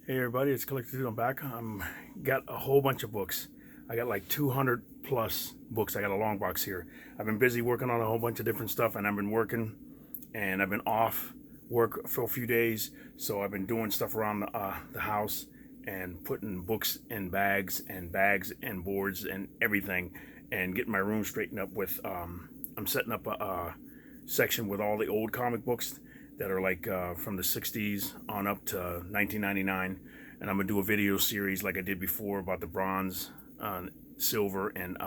Hey everybody, it's Collector Dude. I'm back. Got a whole bunch of books. I got like 200 plus books. I got a long box here. I've been busy working on a whole bunch of different stuff, and I've been working, and I've been off work for a few days. So I've been doing stuff around the house and putting books in bags and boards and everything, and getting my room straightened up with. I'm setting up a section with all the old comic books that are like from the 60s on up to 1999, and I'm gonna do a video series like I did before about the bronze, silver, and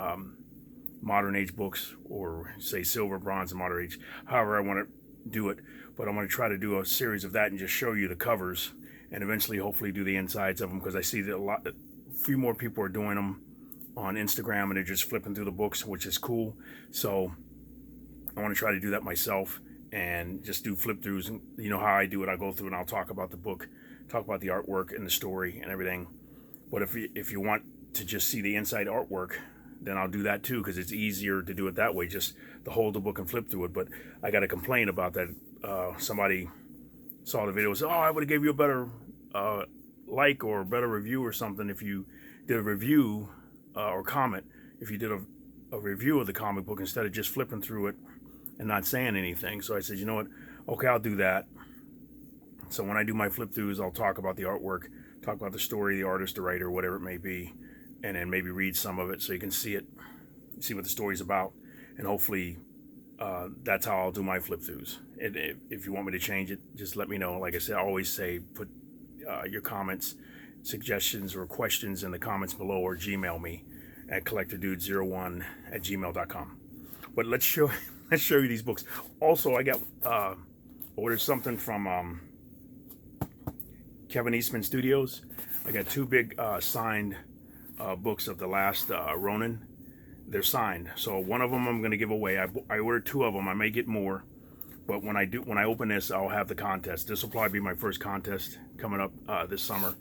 modern age books, or say silver, bronze, and modern age, however I want to do it. But I'm gonna try to do a series of that and just show you the covers, and eventually hopefully do the insides of them, because I see that a few more people are doing them on Instagram, and they're just flipping through the books, which is cool. So I want to try to do that myself and just do flip throughs. And you know how I do it. I'll go through and I'll talk about the book, talk about the artwork and the story and everything. But if you want to just see the inside artwork, then I'll do that too, because it's easier to do it that way, just to hold the book and flip through it. But I got a complaint about that. Somebody saw the video and said, oh, I would have gave you a better like or a better review or something if you did a review or comment, if you did a review of the comic book instead of just flipping through it and not saying anything. So I said, you know what? Okay, I'll do that. So when I do my flip throughs, I'll talk about the artwork, talk about the story, the artist, the writer, whatever it may be, and then maybe read some of it so you can see it, see what the story's about, and hopefully that's how I'll do my flip throughs. And if you want me to change it, just let me know. Like I said, I always say, put your comments, suggestions, or questions in the comments below, or Gmail me at collectordude01@gmail.com. But let's show you these books. Also, I got ordered something from Kevin Eastman Studios. I got two big signed books of the last Ronin. They're signed, so one of them I'm going to give away. I ordered two of them. I may get more, but when I open this, I'll have the contest. This will probably be my first contest coming up this summer,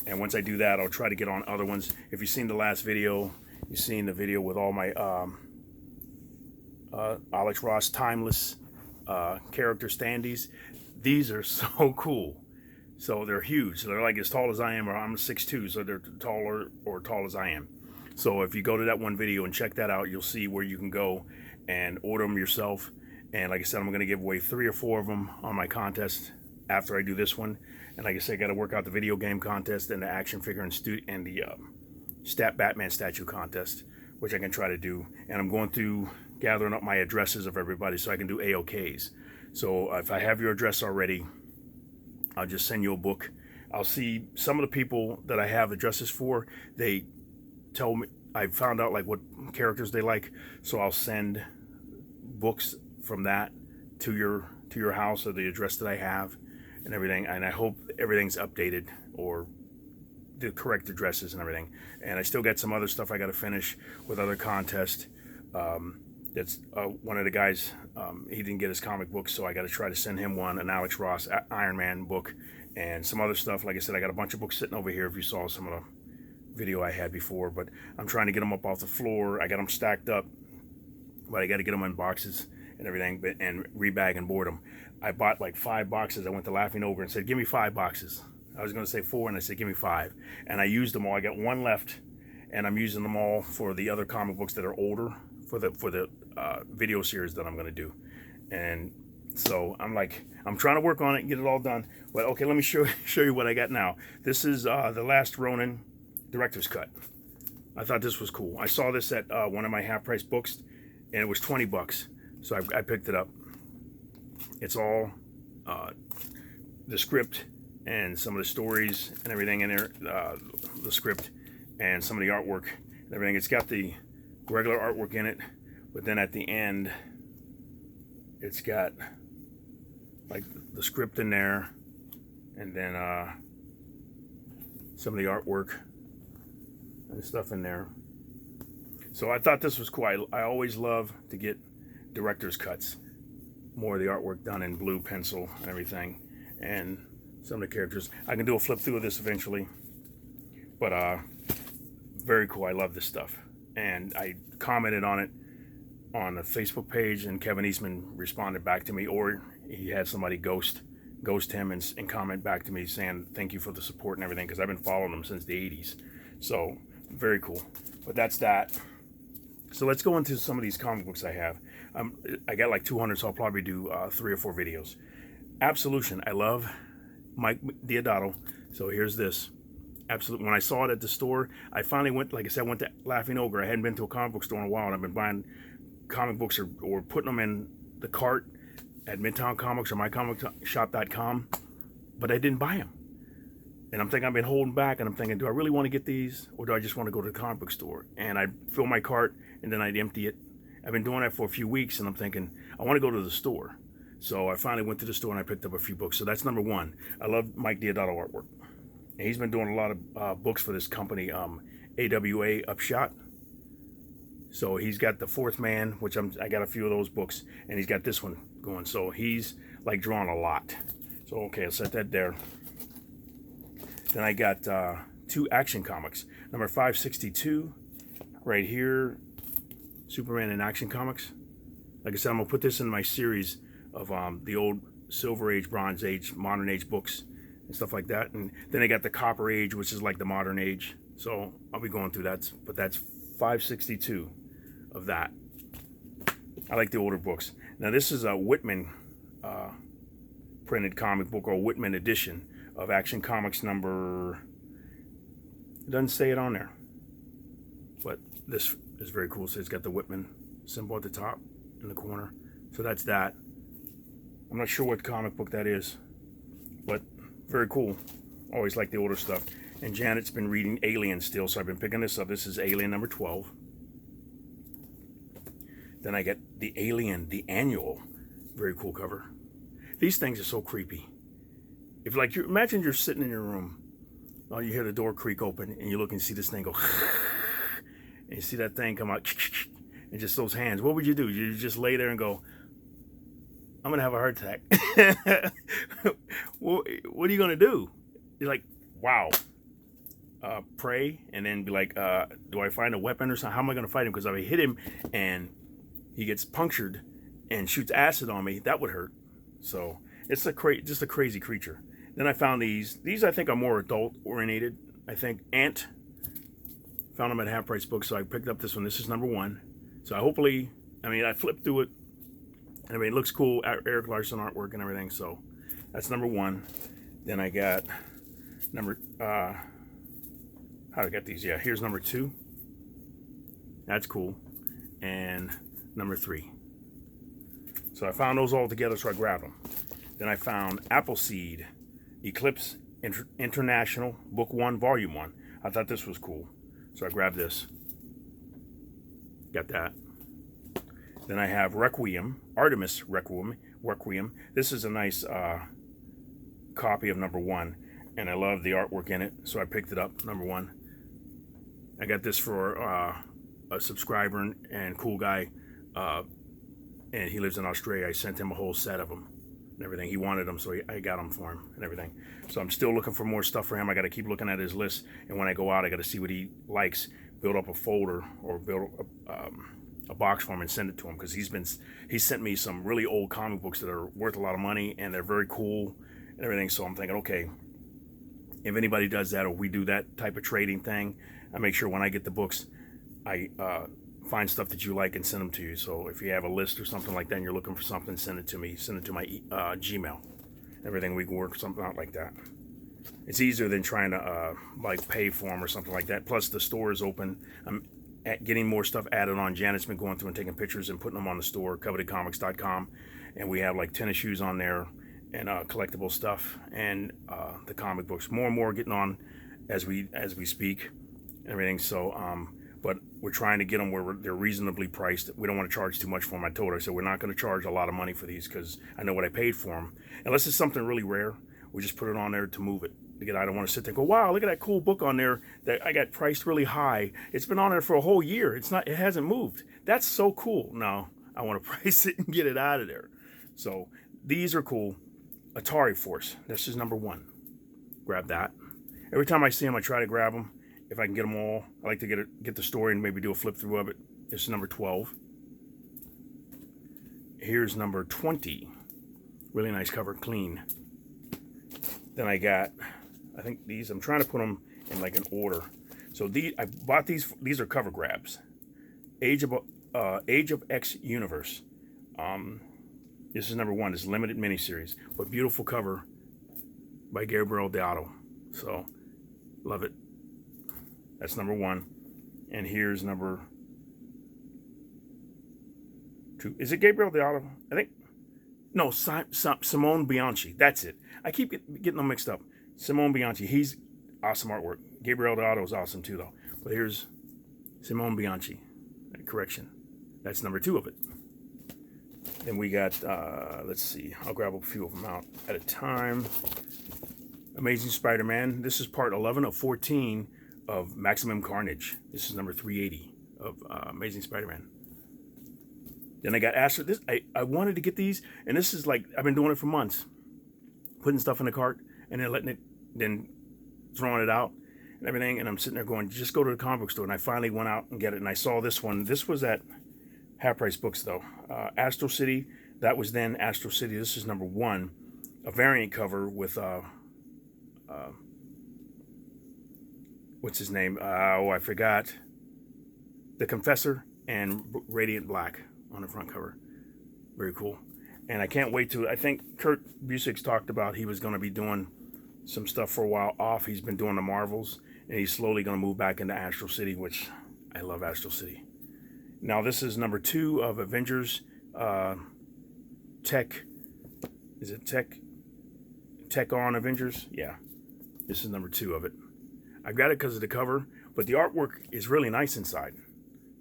and once I do that, I'll try to get on other ones. If you've seen the last video, you've seen the video with all my Alex Ross timeless character standees. These are so cool. So they're huge. They're like as tall as I am, or I'm 6'2", so they're taller or tall as I am. So if you go to that one video and check that out, you'll see where you can go and order them yourself. And like I said, I'm going to give away 3 or 4 of them on my contest after I do this one. And like I said, I got to work out the video game contest and the action figure and the Batman statue contest, which I can try to do. And I'm going through gathering up my addresses of everybody so I can do AOKs. So if I have your address already, I'll just send you a book. I'll see some of the people that I have addresses for, they tell me, I found out like what characters they like, so I'll send books from that to your house, or the address that I have and everything. And I hope everything's updated, or the correct addresses and everything. And I still got some other stuff I got to finish with other contests. That's one of the guys, he didn't get his comic book, so I got to try to send him one, an Alex Ross Iron Man book, and some other stuff. Like I said, I got a bunch of books sitting over here if you saw some of the video I had before, but I'm trying to get them up off the floor. I got them stacked up, but I got to get them in boxes and everything, and rebag and board them. I bought like 5 boxes. I went to Laughing Ogre and said, give me 5 boxes. I was going to say 4, and I said, give me 5. And I used them all. I got 1 left, and I'm using them all for the other comic books that are older, for the video series that I'm going to do. And so I'm trying to work on it and get it all done. But okay, let me show you what I got now. This is the last Ronin director's cut. I thought this was cool. I saw this at one of my half-price books, and it was 20 bucks. So I picked it up. It's all the script and some of the stories and everything in there, the script and some of the artwork and everything. It's got the regular artwork in it, but then at the end, it's got like the script in there, and then some of the artwork and stuff in there. So I thought this was cool. I always love to get director's cuts, more of the artwork done in blue pencil and everything, and some of the characters. I can do a flip through of this eventually, but very cool. I love this stuff, and I commented on it on the Facebook page, and Kevin Eastman responded back to me, or he had somebody ghost ghost him and comment back to me saying thank you for the support and everything, because I've been following him since the 80s. So very cool. But that's that. So let's go into some of these comic books I have. I got like 200, so I'll probably do 3 or 4 videos. Absolution. I love Mike Deodato. So here's this. Absolutely. When I saw it at the store, I finally went, like I said, I went to Laughing Ogre. I hadn't been to a comic book store in a while, and I've been buying comic books or putting them in the cart at Midtown Comics or mycomicshop.com, but I didn't buy them. And I'm thinking, I've been holding back, and I'm thinking, do I really want to get these, or do I just want to go to the comic book store? And I fill my cart, and then I'd empty it. I've been doing that for a few weeks, and I'm thinking, I want to go to the store. So I finally went to the store, and I picked up a few books. So that's number 1. I love Mike Deodato artwork. And he's been doing a lot of books for this company, AWA Upshot. So he's got The Fourth Man, which I got a few of those books, and he's got this one going. So he's like drawing a lot. So okay, I'll set that there. Then I got 2 Action Comics. Number 562, right here, Superman in Action Comics. Like I said, I'm gonna put this in my series of the old Silver Age, Bronze Age, Modern Age books and stuff like that. And then I got the Copper Age, which is like the Modern Age. So I'll be going through that. But that's 562 of that. I like the older books. Now this is a Whitman printed comic book, or Whitman edition of Action Comics number, it doesn't say it on there, but this is very cool. So it's got the Whitman symbol at the top in the corner. So that's that. I'm not sure what comic book that is, but very cool. Always like the older stuff. And Janet's been reading Alien still, so I've been picking this up. This is Alien number 12. Then I get the Alien, the annual. Very cool cover. These things are so creepy. If like you imagine you're sitting in your room, oh, you hear the door creak open, and you look and see this thing go, and you see that thing come out, and just those hands. What would you do? You just lay there and go, I'm gonna have a heart attack. What are you gonna do? You're like, wow. Pray, and then be like, do I find a weapon or something? How am I gonna fight him? Because if I hit him and he gets punctured and shoots acid on me, that would hurt. So it's just a crazy creature. Then I found these. These I think are more adult oriented. I think Ant. Found them at Half Price Books, so I picked up this one. This is number 1. So I flipped through it, and I mean, it looks cool. Eric Larson artwork and everything. So that's number 1. Then I got number. How do I get these? Yeah, here's number 2. That's cool. And number 3. So I found those all together, so I grabbed them. Then I found Appleseed, Eclipse International, Book 1, Volume 1. I thought this was cool, so I grabbed this. Got that. Then I have Requiem, Artemis Requiem. This is a nice copy of number 1, and I love the artwork in it, so I picked it up, number 1. I got this for a subscriber and cool guy, and he lives in Australia. I sent him a whole set of them and everything. He wanted them, so I got them for him and everything. So I'm still looking for more stuff for him. I got to keep looking at his list, and when I go out, I got to see what he likes, build up a folder or build a box for him and send it to him, because he sent me some really old comic books that are worth a lot of money, and they're very cool and everything. So I'm thinking, okay, if anybody does that, or we do that type of trading thing, I make sure when I get the books, I find stuff that you like and send them to you. So if you have a list or something like that and you're looking for something, send it to me. Send it to my Gmail. Everything, we can work something out like that. It's easier than trying to like pay for them or something like that. Plus the store is open. I'm getting more stuff added on. Janet's been going through and taking pictures and putting them on the store, covetedcomics.com, and we have like tennis shoes on there and collectible stuff and the comic books. More and more getting on as we speak and everything. So but we're trying to get them where they're reasonably priced. We don't want to charge too much for them. I told her, I said, we're not going to charge a lot of money for these, because I know what I paid for them. Unless it's something really rare, we just put it on there to move it. Again, I don't want to sit there and go, wow, look at that cool book on there that I got priced really high. It's been on there for a whole year. It hasn't moved. That's so cool. No, I want to price it and get it out of there. So these are cool. Atari Force. This is number 1. Grab that. Every time I see them, I try to grab them. If I can get them all, I like to get the story and maybe do a flip through of it. This is number 12. Here's number 20. Really nice cover, clean. Then I got, I think these, I'm trying to put them in like an order. So I bought these. These are cover grabs. Age of X Universe. This is number 1. This limited miniseries, but beautiful cover by Gabriel Deodato. So love it. That's number 1. And here's number 2. Is it Gabriel Deodato? I think. No, Simone Bianchi. That's it. I keep getting them mixed up. Simone Bianchi. He's awesome artwork. Gabriel Deodato is awesome too, though. But here's Simone Bianchi. Correction. That's number 2 of it. Then we got, let's see. I'll grab a few of them out at a time. Amazing Spider-Man. This is part 11 of 14 of Maximum Carnage. This is number 380 of Amazing Spider-Man. Then I got Astral. I wanted to get these, and this is like, I've been doing it for months. Putting stuff in the cart, and then letting it, then throwing it out, and everything. And I'm sitting there going, just go to the comic book store. And I finally went out and get it, and I saw this one. This was at Half Price Books, though. Astral City. That was then Astral City. This is number 1. A variant cover with, what's his name? I forgot. The Confessor and Radiant Black on the front cover. Very cool. And I can't wait to, I think Kurt Busiek's talked about he was going to be doing some stuff for a while off. He's been doing the Marvels, and he's slowly going to move back into Astral City, which I love Astral City. Now this is number 2 of Avengers Tech. Is it Tech on Avengers? Yeah. This is number 2 of it. I got it because of the cover, but the artwork is really nice inside.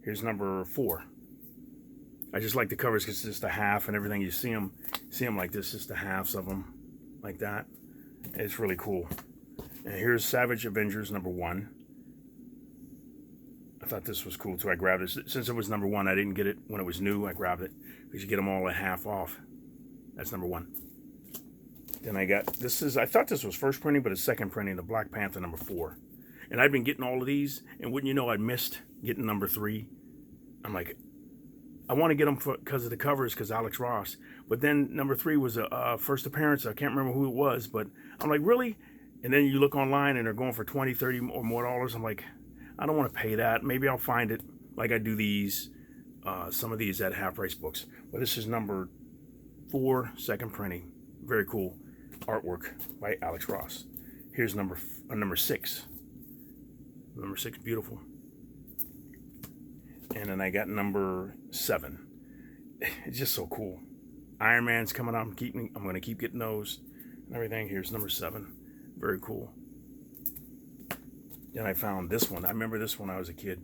Here's number 4. I just like the covers because it's just a half and everything. You see them like this, just the halves of them like that. It's really cool. And here's Savage Avengers number 1. I thought this was cool too. I grabbed it. Since it was number 1, I didn't get it when it was new. I grabbed it because you get them all at half off. That's number 1. Then I got, this is, I thought this was first printing, but it's second printing, the Black Panther number 4. And I've been getting all of these, and wouldn't you know, I missed getting number 3. I'm like, I want to get them because of the covers, because Alex Ross. But then number 3 was a first appearance. I can't remember who it was, but I'm like, really? And then you look online, and they're going for $20, $30 or more dollars. I'm like, I don't want to pay that. Maybe I'll find it like I do these, some of these at Half Price Books. But this is number 4, second printing. Very cool artwork by Alex Ross. Here's number 6. Number 6, beautiful. And then I got number 7. It's just so cool. Iron Man's coming out. I'm going to keep getting those and everything. Here's number 7. Very cool. Then I found this one. I remember this when I was a kid.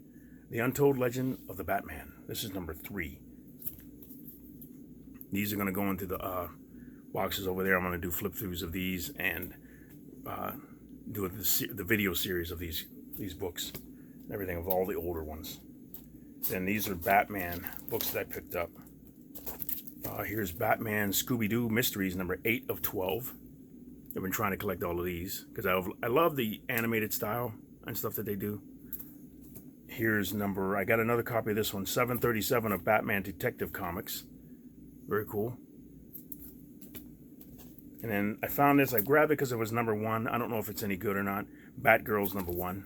The Untold Legend of the Batman. This is number 3. These are going to go into the boxes over there. I'm going to do flip throughs of these and do the video series of these books and everything, of all the older ones. Then these are Batman books that I picked up. Here's Batman Scooby-Doo Mysteries, number 8 of 12. I've been trying to collect all of these because I love the animated style and stuff that they do. Here's I got another copy of this one, 737 of Batman Detective Comics. Very cool. And then I found this. I grabbed it because it was number 1. I don't know if it's any good or not. Batgirl's number 1.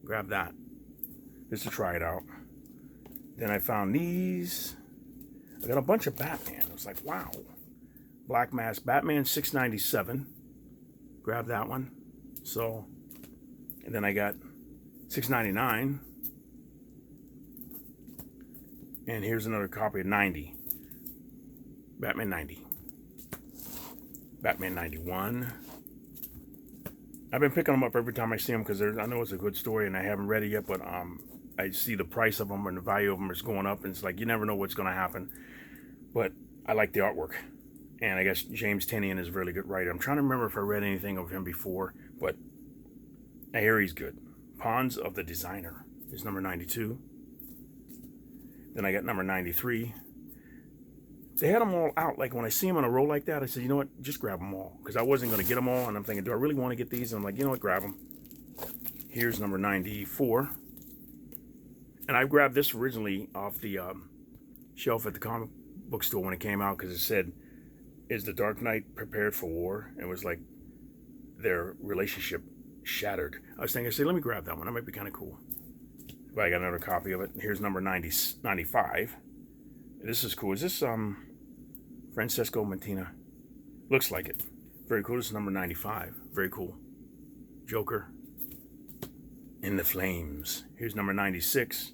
Grab that just to try it out. Then I found these. I got a bunch of Batman. I was like, wow. Black Mask, Batman 697. Grab that one. So, and then I got 699. And here's another copy of 90. Batman 90. Batman 91. I've been picking them up every time I see them because I know it's a good story and I haven't read it yet, but I see the price of them and the value of them is going up, and it's like you never know what's going to happen. But I like the artwork, and I guess James Tynion is a really good writer. I'm trying to remember if I read anything of him before, but I hear he's good. Pawns of the Designer is number 92. Then I got number 93. They had them all out. Like when I see them in a row like that, I said, you know what, just grab them all, because I wasn't going to get them all, and I'm thinking, do I really want to get these? And I'm like, you know what, grab them. Here's number 94. And I grabbed this originally off the shelf at the comic book store when it came out, because it said, is the Dark Knight prepared for war? And it was like their relationship shattered. I was thinking, say, let me grab that one. That might be kind of cool. But I got another copy of it. Here's number 95. This is cool. Is this Francesco Mattina? Looks like it. Very cool. This is number 95. Very cool. Joker in the flames. Here's number 96.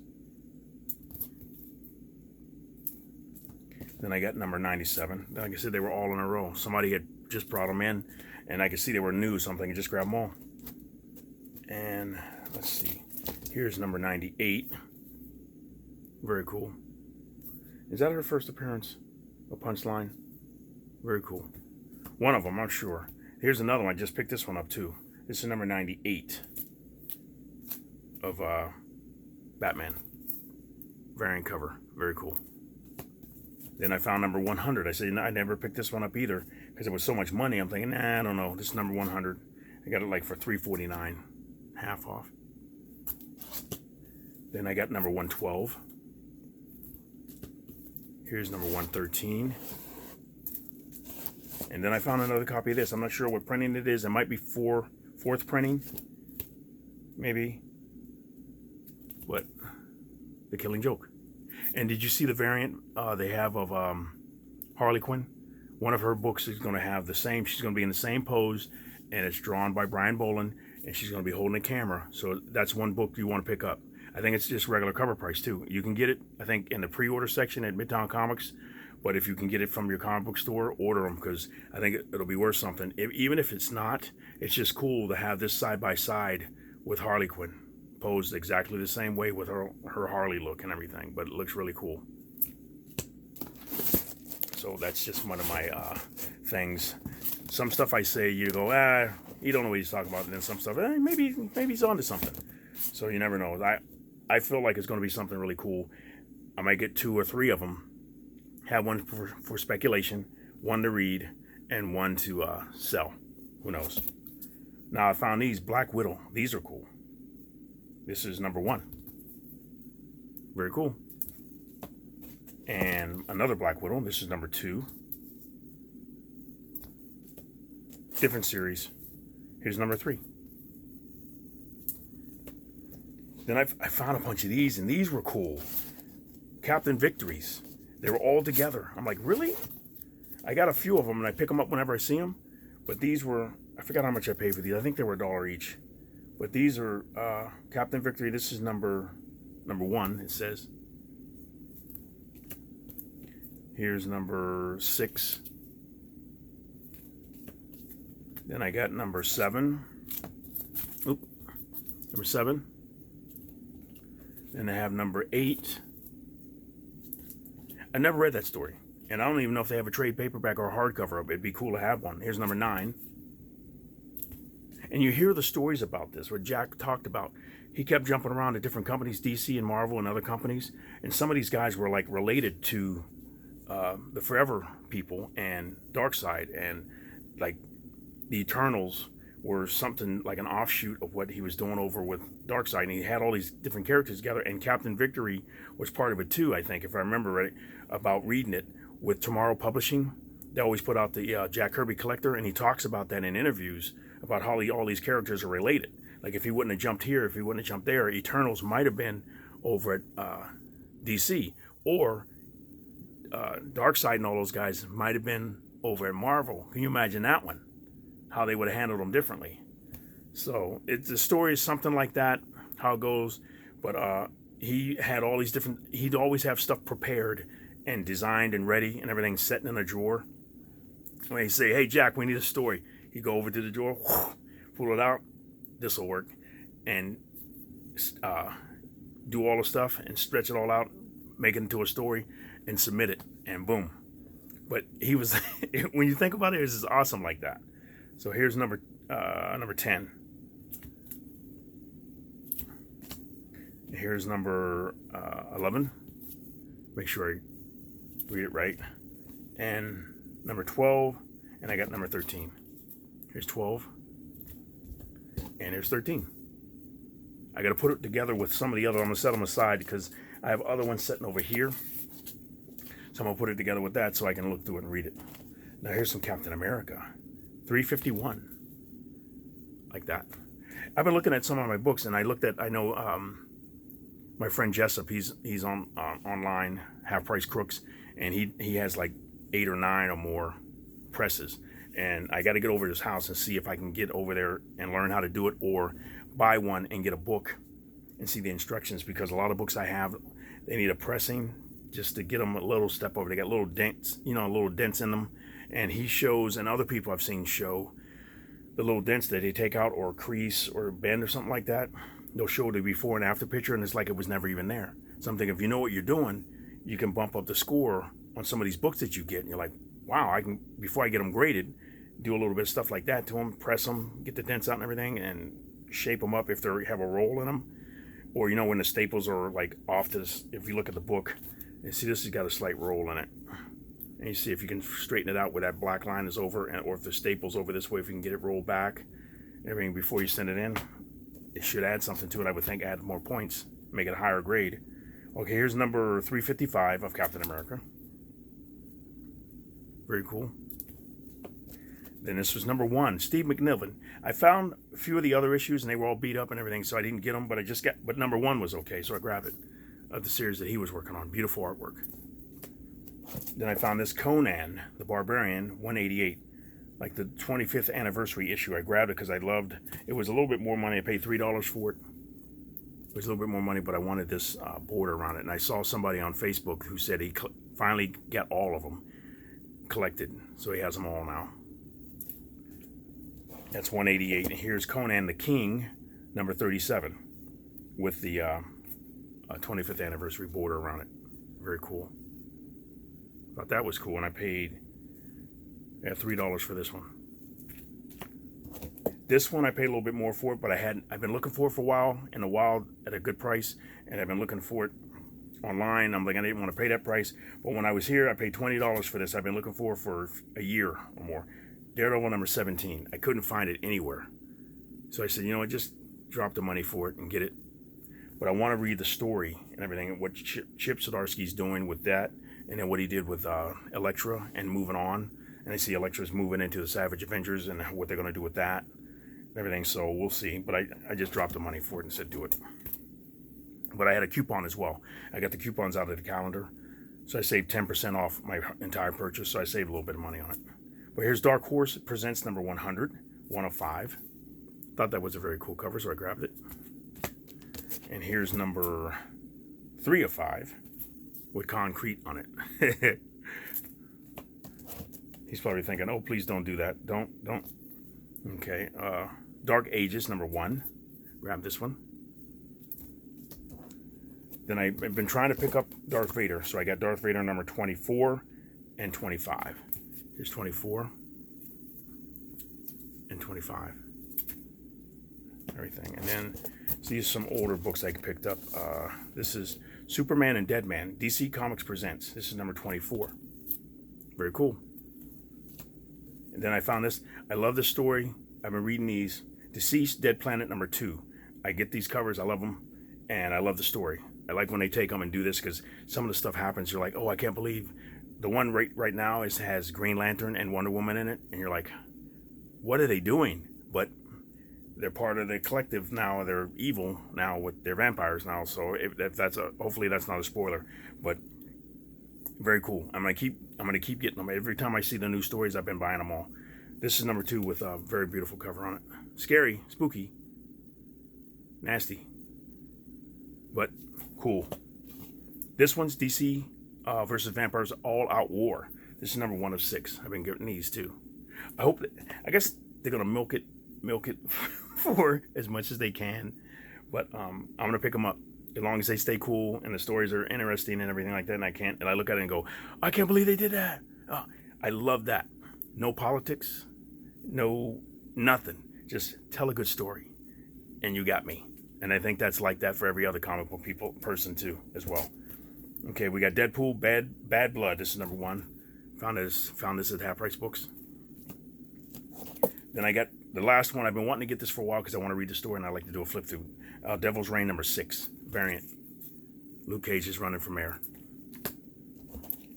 Then I got number 97. Like I said, they were all in a row. Somebody had just brought them in, and I could see they were new, so I'm thinking just grab them all. And let's see. Here's number 98. Very cool. Is that her first appearance? A Punchline? Very cool. One of them, I'm sure. Here's another one. I just picked this one up too. This is number 98 of Batman. Variant cover. Very cool. Then I found number 100. I said, I never picked this one up either because it was so much money. I'm thinking, nah, I don't know. This is number 100. I got it like for $3.49, half off. Then I got number 112. Here's number 113. And then I found another copy of this. I'm not sure what printing it is. It might be fourth printing. Maybe. What? The Killing Joke. And did you see the variant they have of Harley Quinn? One of her books is going to have the same. She's going to be in the same pose, and it's drawn by Brian Boland, and she's going to be holding a camera. So that's one book you want to pick up. I think it's just regular cover price too. You can get it, I think, in the pre-order section at Midtown Comics. But if you can get it from your comic book store, order them because I think it'll be worth something. Even if it's not, it's just cool to have this side by side with Harley Quinn. Posed exactly the same way with her Harley look and everything, but it looks really cool. So that's just one of my things. Some stuff I say, you go, you don't know what he's talking about, and then some stuff, maybe he's onto something. So you never know. I feel like it's going to be something really cool. I might get 2 or 3 of them. Have one for speculation, one to read, and one to sell. Who knows? Now I found these Black Widow. These are cool. This is number 1. Very cool. And another Black Widow. This is number 2. Different series. Here's number 3. Then I found a bunch of these, and these were cool. Captain Victories. They were all together. I'm like, really? I got a few of them, and I pick them up whenever I see them. But these were, I forgot how much I paid for these. I think they were $1 each. But these are Captain Victory. This is number 1, it says. Here's number 6. Then I got number 7. Oop. Number 7. Then I have number 8. I never read that story. And I don't even know if they have a trade paperback or a hardcover of it. It'd be cool to have one. Here's number 9. And you hear the stories about this, what Jack talked about. He kept jumping around to different companies, DC and Marvel and other companies. And some of these guys were like related to the Forever people and Darkseid. And like the Eternals were something like an offshoot of what he was doing over with Darkseid. And he had all these different characters together. And Captain Victory was part of it too, I think, if I remember right, about reading it with Tomorrow Publishing. They always put out the Jack Kirby Collector. And he talks about that in interviews, about how all these characters are related. Like if he wouldn't have jumped here, if he wouldn't have jumped there, Eternals might have been over at DC. Or Darkseid and all those guys might have been over at Marvel. Can you imagine that one? How they would have handled them differently. So the story is something like that, how it goes. But he had all these different, he'd always have stuff prepared and designed and ready and everything sitting in a drawer. When he say, hey Jack, we need a story. He'd go over to the drawer, pull it out, this'll work. And do all the stuff and stretch it all out, make it into a story and submit it, and boom. But he was, when you think about it, it's just awesome like that. So here's number 10. Here's number 11. Make sure I read it right. And number 12, and I got number 13. Here's 12, and here's 13. I got to put it together with some of the other. I'm going to set them aside because I have other ones sitting over here. So I'm going to put it together with that so I can look through it and read it. Now here's some Captain America. $3.51. like that. I've been looking at some of my books, and I know my friend Jessup, he's on online, Half Price Crooks, and he has like 8 or 9 or more presses. And I got to get over to his house and see if I can get over there and learn how to do it, or buy one and get a book and see the instructions, because a lot of books I have, they need a pressing just to get them a little step over. They got little dents, little dents in them. And he shows, and other people I've seen show, the little dents that they take out, or crease or bend or something like that. They'll show the before and after picture, and it's like it was never even there. So I'm thinking, if you know what you're doing, you can bump up the score on some of these books that you get. And you're like, wow, I can, before I get them graded, do a little bit of stuff like that to them, press them, get the dents out and everything, and shape them up if they have a roll in them. Or, when the staples are like off to this, if you look at the book, and see this has got a slight roll in it. And you see if you can straighten it out where that black line is over, or if the staple's over this way, if you can get it rolled back, everything before you send it in. It should add something to it, I would think, add more points, make it a higher grade. Okay, here's number 355 of Captain America. Very cool. Then this was number 1, Steve McNiven. I found a few of the other issues, and they were all beat up and everything, so I didn't get them, but number 1 was okay, so I grabbed it, of the series that he was working on. Beautiful artwork. Then I found this Conan the Barbarian 188, like the 25th anniversary issue. I grabbed it because I loved it. Was a little bit more money. I paid $3 for it. It was a little bit more money, but I wanted this border around it. And I saw somebody on Facebook who said he finally got all of them collected, so he has them all now. That's 188. And here's Conan the King, number 37, with the 25th anniversary border around it. Very cool. Thought that was cool, and I paid $3 for this one. This one I paid a little bit more for it, but I've been looking for it for a while, in the wild at a good price, and I've been looking for it online. I'm like, I didn't want to pay that price, but when I was here, I paid $20 for this. I've been looking for it for a year or more. Daredevil number 17. I couldn't find it anywhere, so I said, you know what, just drop the money for it and get it. But I want to read the story and everything, and what Chip Zdarsky's doing with that, and then what he did with Elektra and moving on. And I see Elektra's moving into the Savage Avengers and what they're going to do with that and everything. So we'll see. But I just dropped the money for it and said do it. But I had a coupon as well. I got the coupons out of the calendar. So I saved 10% off my entire purchase. So I saved a little bit of money on it. But here's Dark Horse Presents number 100, 105. Thought that was a very cool cover, so I grabbed it. And here's number 3 of 5 with concrete on it. He's probably thinking, oh, please don't do that. Don't. Okay. Dark Ages, number 1. Grab this one. Then I've been trying to pick up Darth Vader. So I got Darth Vader number 24 and 25. Here's 24 and 25. Everything. And then these are some older books I picked up. This is Superman and Deadman. DC Comics Presents. This is number 24. Very cool. And then I found this. I love this story. I've been reading these. Deceased Dead Planet number 2. I get these covers. I love them. And I love the story. I like when they take them and do this, because some of the stuff happens. You're like, oh, I can't believe. The one right now has Green Lantern and Wonder Woman in it. And you're like, what are they doing? But they're part of the collective now. They're evil now. They're vampires now. So if hopefully that's not a spoiler. But very cool. I'm gonna keep getting them. Every time I see the new stories, I've been buying them all. This is number 2 with a very beautiful cover on it. Scary, spooky, nasty, but cool. This one's DC versus Vampires All Out War. This is number 1 of 6. I've been getting these too. I guess they're gonna milk it for as much as they can, but I'm gonna pick them up as long as they stay cool and the stories are interesting and everything like that. And I look at it and go, I can't believe they did that. Oh, I love that. No politics, no nothing. Just tell a good story, and you got me. And I think that's like that for every other comic book person too as well. Okay, we got Deadpool Bad Blood. This is number 1. Found this at Half Price Books. Then I got the last one. I've been wanting to get this for a while because I want to read the story and I like to do a flip through. Devil's Reign number 6 variant. Luke Cage is running from air.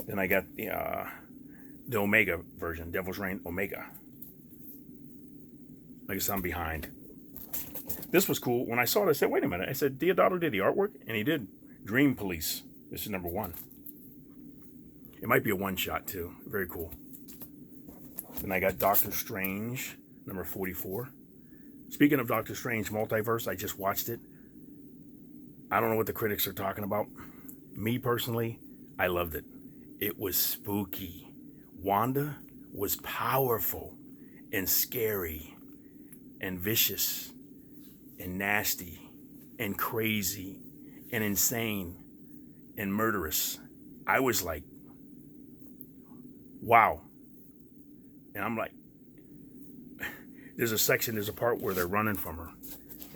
Then I got the Omega version, Devil's Reign Omega. I guess I'm behind This was cool. When I saw it, I said, wait a minute. I said, Deodato did the artwork? And he did. Dream Police. This is number 1. It might be a one-shot, too. Very cool. Then I got Doctor Strange, number 44. Speaking of Doctor Strange Multiverse, I just watched it. I don't know what the critics are talking about. Me, personally, I loved it. It was spooky. Wanda was powerful and scary and vicious and nasty and crazy and insane and murderous. I was like, wow. And I'm like, there's a part where they're running from her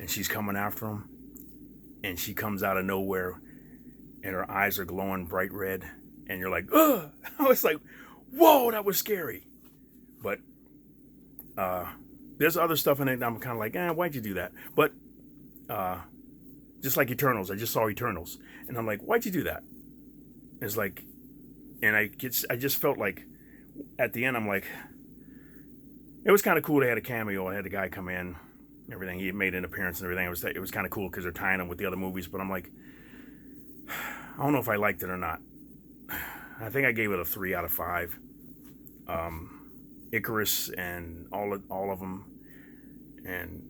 and she's coming after them, and she comes out of nowhere and her eyes are glowing bright red, and you're like, ugh. I was like, whoa, that was scary. But there's other stuff in it, and I'm kind of like, why'd you do that? But just like Eternals, I just saw Eternals, and I'm like, why'd you do that? It's like, and I just felt like at the end, I'm like, it was kind of cool. They had a cameo. I had the guy come in, everything. He made an appearance and everything. It was kind of cool because they're tying him with the other movies. But I'm like, I don't know if I liked it or not. I think I gave it a 3 out of 5. Icarus and all of them, and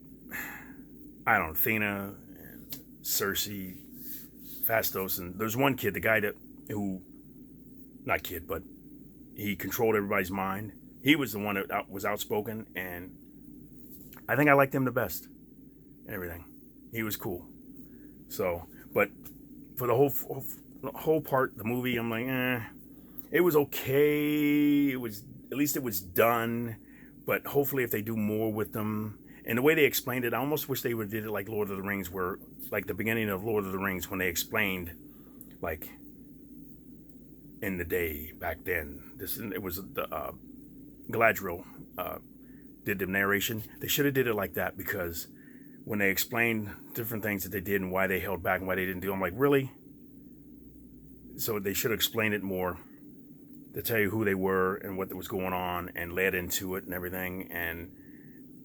I don't know, Athena and Cersei, Phastos, and there's one kid, the guy not kid, but he controlled everybody's mind. He was the one that was outspoken, and I think I liked him the best and everything. He was cool. So, but for the whole part, the movie, I'm like, it was okay. At least it was done. But hopefully, if they do more with them, and the way they explained it, I almost wish they would did it like Lord of the Rings, where like the beginning of Lord of the Rings, when they explained, like, in the day back then. It was the Galadriel did the narration. They should have did it like that, because when they explained different things that they did and why they held back and why they didn't do, I'm like, really? So they should have explained it more, to tell you who they were and what was going on, and led into it and everything, and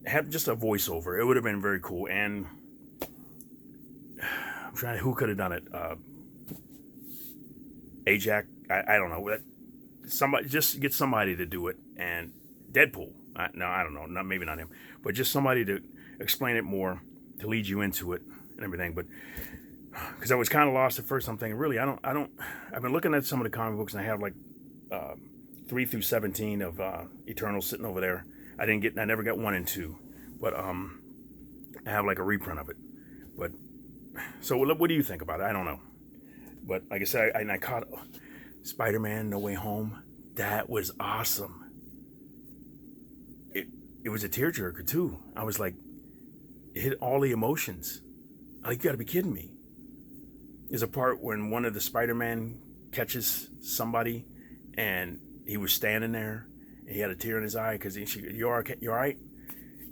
have just a voiceover. It would have been very cool. And I'm trying to, who could have done it? Ajax? I don't know. Somebody, just get somebody to do it. And Deadpool. No, I don't know. Maybe not him. But just somebody to explain it more, to lead you into it and everything. But because I was kind of lost at first, I'm thinking, really, I've been looking at some of the comic books, and I have like 3 through 17 of Eternal sitting over there. I never got 1 and 2, but I have like a reprint of it. But so what do you think about it? I don't know. But like I said, I caught Spider-Man No Way Home. That was awesome. It was a tearjerker too. I was like, it hit all the emotions. Like, you gotta be kidding me. There's a part when one of the Spider-Man catches somebody, and he was standing there, and he had a tear in his eye because you all right?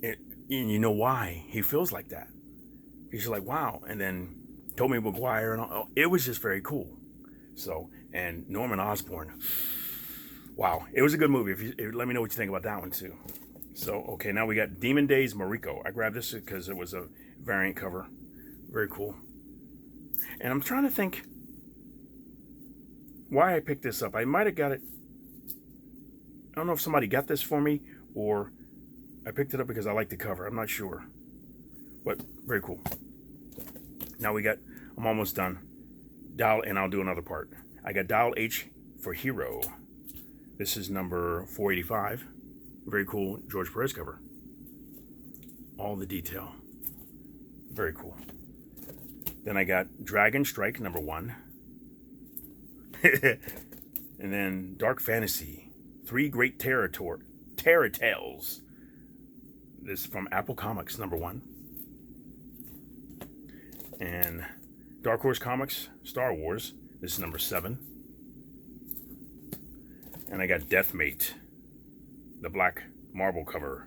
And you know why he feels like that. He's just like, wow. And then Tobey Maguire, and all, it was just very cool. So, and Norman Osborn. Wow, it was a good movie. Let me know what you think about that one too. So, okay, now we got Demon Days Mariko. I grabbed this because it was a variant cover. Very cool. And I'm trying to think why I picked this up. I might have got it. I don't know if somebody got this for me, or I picked it up because I like the cover. I'm not sure. But very cool. Now I'm almost done. And I'll do another part. I got Dial H for Hero. This is number 485. Very cool George Perez cover. All the detail. Very cool. Then I got Dragon Strike number 1. And then Dark Fantasy. 3 Great Terror Tales. This is from Apple Comics number 1. And Dark Horse Comics Star Wars. This is number 7. And I got Deathmate. The black marble cover.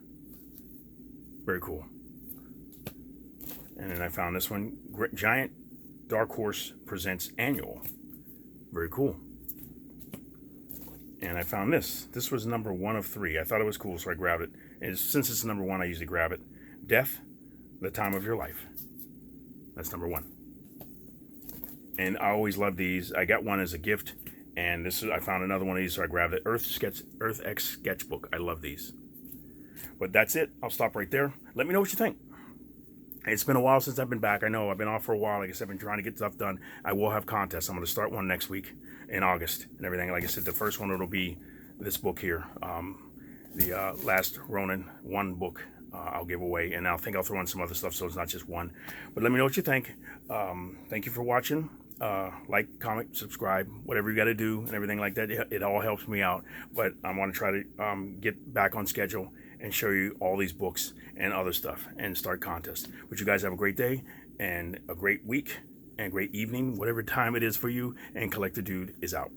Very cool. And then I found this one. Giant Dark Horse Presents Annual. Very cool. And I found this. This was number 1 of 3. I thought it was cool, so I grabbed it. And since it's number 1, I usually grab it. Death, The Time of Your Life. That's number 1. And I always love these. I got one as a gift, and I found another one of these, so I grabbed it. Earth X Sketchbook. I love these. But that's it. I'll stop right there. Let me know what you think. It's been a while since I've been back. I know I've been off for a while. Like I said, I've been trying to get stuff done. I will have contests. I'm going to start one next week in August and everything. Like I said, the first one will be this book here, the last Ronin 1 book. I'll give away, and I think I'll throw in some other stuff, so it's not just one. But let me know what you think. Thank you for watching. Like, comment, subscribe, whatever you got to do, and everything like that. It all helps me out. But I want to try to get back on schedule and show you all these books and other stuff and start contests. But you guys have a great day and a great week and great evening, whatever time it is for you. And Collector Dude is out.